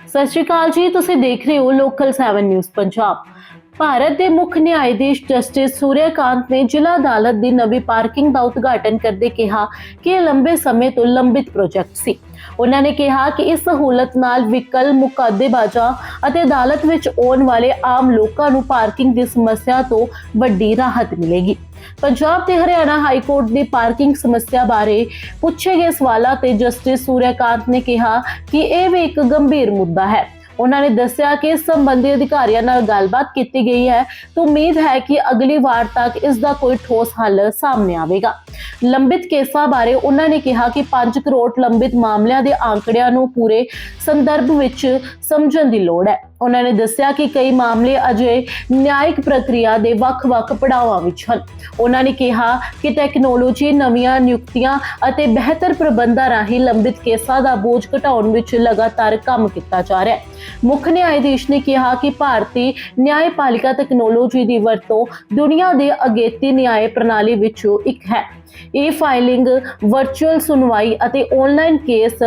सत श्री अकाल जी, तुसीं देख रहे हो लोकल 7 न्यूज़ पंजाब। ਭਾਰਤ ਦੇ ਮੁੱਖ ਨਿਆਇਧੀਸ਼ ਜਸਟਿਸ ਸੂਰਿਆਕਾਂਤ ਨੇ ਜ਼ਿਲ੍ਹਾ ਅਦਾਲਤ ਦੀ ਨਵੀਂ ਪਾਰਕਿੰਗ ਦਾ ਉਦਘਾਟਨ ਕਰਦੇ ਕਿਹਾ ਕਿ ਇਹ ਲੰਬੇ ਸਮੇਂ ਤੋਂ ਲੰਬਿਤ ਪ੍ਰੋਜੈਕਟ ਸੀ। ਉਹਨਾਂ ਨੇ ਕਿਹਾ ਕਿ ਇਸ ਸਹੂਲਤ ਨਾਲ ਵਹੀਕਲ ਮੁਕੱਦਮੇਬਾਜ਼ਾਂ ਅਤੇ ਅਦਾਲਤ ਵਿੱਚ ਆਉਣ ਵਾਲੇ ਆਮ ਲੋਕਾਂ ਨੂੰ ਪਾਰਕਿੰਗ ਦੀ ਸਮੱਸਿਆ ਤੋਂ ਵੱਡੀ ਰਾਹਤ ਮਿਲੇਗੀ। ਪੰਜਾਬ ਤੇ ਹਰਿਆਣਾ ਹਾਈ ਕੋਰਟ ਦੀ ਪਾਰਕਿੰਗ ਸਮੱਸਿਆ ਬਾਰੇ ਪੁੱਛੇ ਗਏ ਸਵਾਲਾਂ ਤੇ ਜਸਟਿਸ ਸੂਰਿਆਕਾਂਤ ਨੇ ਕਿਹਾ ਕਿ ਇਹ ਵੀ ਇੱਕ ਗੰਭੀਰ ਮੁੱਦਾ ਹੈ। उन्होंने दस्सिया कि संबंधित अधिकारियों नाल गलबात की गई है तो उम्मीद है कि अगली बार तक इसका कोई ठोस हल सामने आएगा। लंबित केसां बारे उन्होंने कहा कि 5 करोड़ लंबित मामलों के आंकड़ियां नूं पूरे संदर्भ विच समझण दी लोड़ है। उन्होंने दस्सिया कि कई मामले अजे न्यायिक प्रक्रिया के ਵੱਖ-ਵੱਖ पड़ावां विच हन। उन्होंने कहा कि टैक्नोलॉजी नवीं नियुक्तियां अते बेहतर प्रबंधां राही लंबित केसां दा बोझ घटाउण विच लगातार काम किया जा रहा है। मुख न्यायाधीश ने कहा कि भारतीय न्यायपालिका तकनोलॉजी की वरतों दुनिया के अगेती न्याय प्रणाली विचों एक है। ई फाइलिंग, वर्चुअल सुनवाई अते ऑनलाइन केस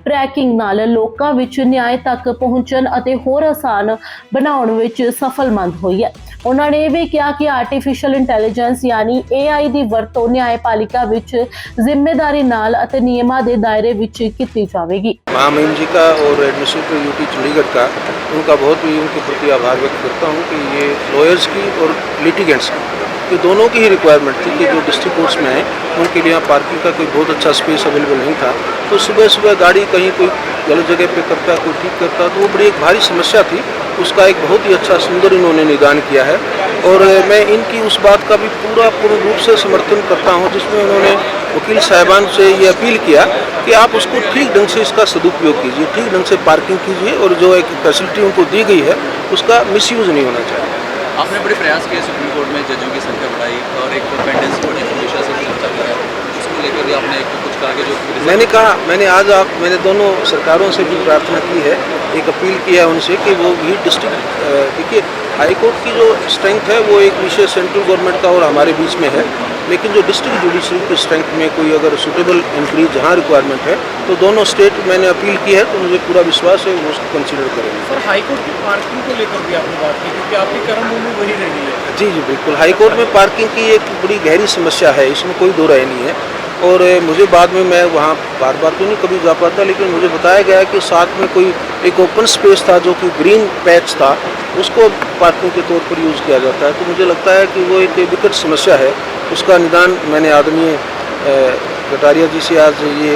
ट्रैकिंग नाल लोकां विच न्याय तक पहुंचण अते होर आसान बनाउण विच सफलमंद होई है। उन्होंने यह भी कहा कि आर्टिफिशियल इंटैलीजेंस यानी AI की वरतों न्यायपालिका विच जिम्मेदारी नाल अते नियमां दे दायरे विच की जाएगी। महामहिम जी का और एडमिनिस्ट्रेटिव यूटी चंडीगढ़ का उनका बहुत भी उनके प्रति आभार व्यक्त करता हूँ कि ये लॉयर्स की और लिटिगेंट्स की ये दोनों की ही रिक्वायरमेंट थी कि जो डिस्ट्रिक्ट कोर्ट्स में हैं उनके लिए यहाँ पार्किंग का कोई बहुत अच्छा स्पेस अवेलेबल नहीं था। तो सुबह सुबह गाड़ी कहीं कोई गलत जगह पे करता, कोई ठीक करता, तो वो बड़ी एक भारी समस्या थी। उसका एक बहुत ही अच्छा सुंदर इन्होंने निदान किया है और मैं इनकी उस बात का भी पूर्ण रूप से समर्थन करता हूँ जिसमें उन्होंने वकील साहिबान से ये अपील किया कि आप उसको ठीक ढंग से इसका सदुपयोग कीजिए, ठीक ढंग से पार्किंग कीजिए और जो एक फैसिलिटी उनको दी गई है उसका मिसयूज़ नहीं होना चाहिए। आपने बड़े प्रयास किए सुप्रीम कोर्ट में जजों की संख्या बढ़ाई और एक पेंडेंसी बड़ी हमेशा से चर्चा कर रहा है, उसको लेकर आपने कुछ कहा कि जो मैंने दोनों सरकारों से भी प्रार्थना की है, एक अपील की है उनसे कि वो भी डिस्ट्रिक्ट देखिए हाई कोर्ट की जो स्ट्रेंथ है वो एक विषय सेंट्रल गवर्नमेंट का और हमारे बीच में है, लेकिन जो डिस्ट्रिक्ट जुडिशरी की स्ट्रेंथ में कोई अगर सूटेबल इंक्रीज जहाँ रिक्वायरमेंट है तो दोनों स्टेट मैंने अपील की है तो मुझे पूरा विश्वास है वो उसको कंसिडर करेंगे। सर हाई कोर्ट की पार्किंग को लेकर भी आपने बात की क्योंकि आपकी कर्मभूमि वही रही है। जी बिल्कुल, हाई कोर्ट में पार्किंग की एक बड़ी गहरी समस्या है, इसमें कोई दो राय नहीं है और मुझे बाद में मैं वहाँ बार बार तो नहीं कभी जा पाता, लेकिन मुझे बताया गया कि साथ में कोई एक ओपन स्पेस था जो कि ग्रीन पैच था, उसको पार्किंग के तौर पर यूज़ किया जाता है। तो मुझे लगता है कि वो एक विकट समस्या है, उसका निदान मैंने आदरणीय कटारिया जी से आज ये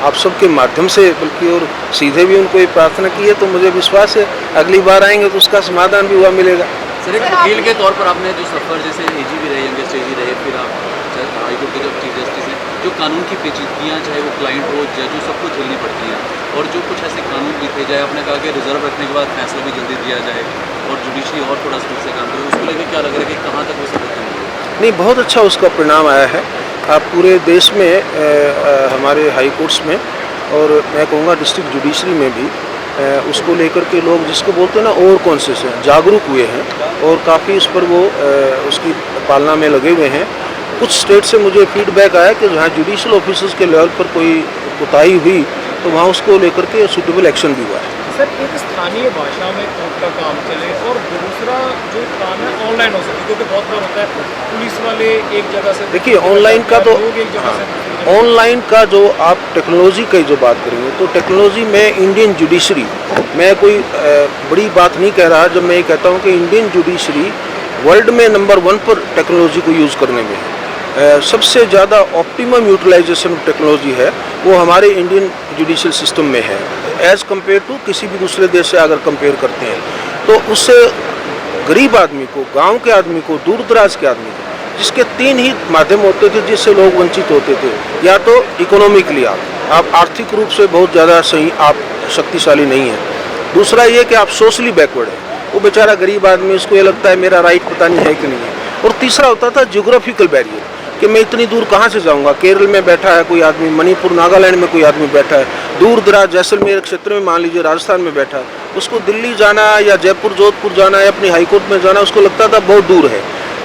आप सबके माध्यम से बल्कि और सीधे भी उनको ये प्रार्थना की है, तो मुझे विश्वास है अगली बार आएंगे तो उसका समाधान भी हुआ मिलेगा। सर एक वकील के तौर पर आपने जो सफ़र जैसे AG भी रहे, यंगेस्ट AG रहे, फिर आप हाईकोर्ट के जो चीफ जस्टिस हैं, जो कानून की पेचीदगियाँ चाहे वो क्लाइंट हो जज हो सबको झेलनी पड़ती हैं और जो कुछ ऐसे कानून लिखे जाए, आपने कहा कि रिजर्व रखने के बाद फैसला भी जल्दी दिया जाए और जुडिशरी और थोड़ा स्पीड से काम करे, उसको लेकर क्या लग रहा है कि कहाँ तक वो सब नहीं, बहुत अच्छा उसका परिणाम आया है। आप पूरे देश में हमारे हाई कोर्ट्स में और मैं कहूँगा डिस्ट्रिक्ट जुडिशरी में भी उसको लेकर के लोग जिसको बोलते हैं ना ओवर कॉन्शियस हैं, जागरूक हुए हैं और काफ़ी उस पर वो उसकी पालना में लगे हुए हैं। कुछ स्टेट से मुझे फीडबैक आया कि जहाँ जुडिशल ऑफिसर्स के लेवल पर कोई कोताही हुई तो वहाँ उसको लेकर के सूटेबल एक्शन भी हुआ है। सर एक स्थानीय भाषा में कोर्ट का काम चले और दूसरा जो काम है ऑनलाइन हो सके, क्योंकि बहुत बार होता है पुलिस वाले एक जगह से देखिए ऑनलाइन का तो ऑनलाइन का जो आप टेक्नोलॉजी की जो बात करेंगे तो टेक्नोलॉजी में इंडियन जुडिशरी, मैं कोई बड़ी बात नहीं कह रहा जब मैं ये कहता हूँ कि इंडियन जुडिशरी वर्ल्ड में नंबर 1 पर टेक्नोलॉजी को यूज़ करने में है। सबसे ज़्यादा ऑप्टिमम यूटिलाइजेशन ऑफ टेक्नोलॉजी है वो हमारे इंडियन जुडिशियल सिस्टम में है एज़ कम्पेयर टू किसी भी दूसरे देश से अगर कंपेयर करते हैं तो उससे गरीब आदमी को, गांव के आदमी को, दूर दराज के आदमी को, जिसके 3 ही माध्यम होते थे जिससे लोग वंचित होते थे, या तो इकोनॉमिकली आप आर्थिक रूप से बहुत ज़्यादा सही आप शक्तिशाली नहीं हैं, दूसरा ये कि आप सोशली बैकवर्ड है, वो बेचारा गरीब आदमी उसको ये लगता है मेरा राइट पता नहीं है कि नहीं है, और तीसरा होता था जियोग्राफिकल बैरियर कि मैं इतनी दूर कहाँ से जाऊँगा, केरल में बैठा है कोई आदमी, मणिपुर नागालैंड में कोई आदमी बैठा है, दूर दराज जैसलमेर क्षेत्र में मान लीजिए राजस्थान में बैठा है, उसको दिल्ली जाना या जयपुर जोधपुर जाना या अपनी हाईकोर्ट में जाना उसको लगता था बहुत दूर है।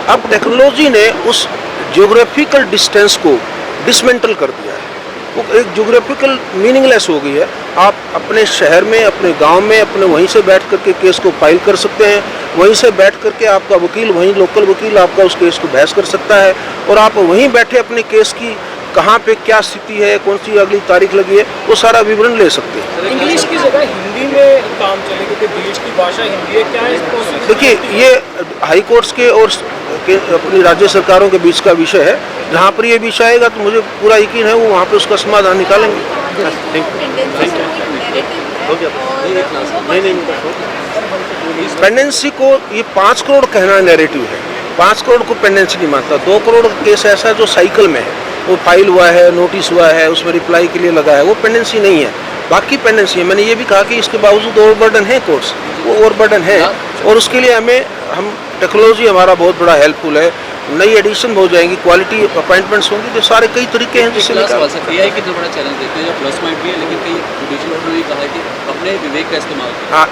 अब टेक्नोलॉजी ने उस जियोग्राफिकल डिस्टेंस को डिसमेंटल कर दिया है वो एक जोग्राफिकल मीनिंगलेस हो गई है। आप अपने शहर में, अपने गांव में, अपने वहीं से बैठ करके केस को फाइल कर सकते हैं, वहीं से बैठ करके आपका वकील, वहीं लोकल वकील आपका उस केस को बहस कर सकता है, और आप वहीं बैठे अपने केस की कहाँ पे क्या स्थिति है, कौन सी अगली तारीख लगी है, वो सारा विवरण ले सकते हैं। इंग्लिश की जगह हिंदी में काम चले, क्योंकि देश की भाषा हिंदी है, क्या इस प्रोसेस? देखिए, ये हाई कोर्ट्स के और अपनी राज्य सरकारों के बीच का विषय है। जहाँ पर ये विषय आएगा तो मुझे पूरा यकीन है वो वहाँ पे उसका समाधान निकालेंगे। पेंडेंसी को ये 5 करोड़ कहना नैरेटिव है। 5 करोड़ को पेंडेंसी नहीं मानता। 2 करोड़ केस ऐसा है जो साइकिल में है, वो फाइल हुआ है, नोटिस हुआ है, उसमें रिप्लाई के लिए लगा है, वो पेंडेंसी नहीं है। बाकी पेंडेंसी है। मैंने ये भी कहा कि इसके बावजूद ओवरबर्डन है कोर्ट्स, वो ओवरबर्डन है, और उसके लिए हम टेक्नोलॉजी हमारा बहुत बड़ा हेल्पफुल है। नई एडिशन हो जाएंगी, क्वालिटी अपॉइंटमेंट्स होंगी, तो सारे कई तरीके हैं जिससे एआई की तो बड़ा चैलेंज देखते हैं, जो प्लस पॉइंट भी है, लेकिन कई जुडिशल ने भी कहा है कि अपने विवेक का इस्तेमाल करें। हाँ,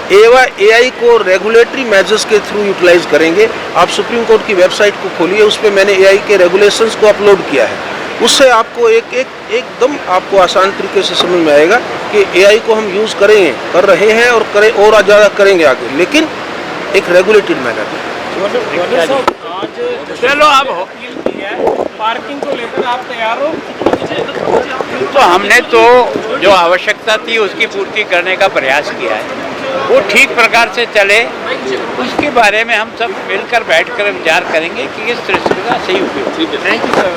एआई को रेगुलेटरी मेजर्स के थ्रू यूटिलाइज करेंगे। आप सुप्रीम कोर्ट की वेबसाइट को खोलिए, उस पर मैंने एआई के रेगुलेशंस को अपलोड किया है। उससे आपको एकदम आपको आसान तरीके से समझ में आएगा कि एआई को हम यूज़ करेंगे, कर रहे हैं और करें और ज़्यादा करेंगे आगे, लेकिन एक रेगुलेटेड मैनर में। चलो अब वकील की है, पार्किंग को लेकर आप तैयार हो? तो हमने तो जो आवश्यकता थी उसकी पूर्ति करने का प्रयास किया है, वो ठीक प्रकार से चले उसके बारे में हम सब मिलकर बैठकर विचार करेंगे कि किस तरह का सही उपयोग। Thank you sir.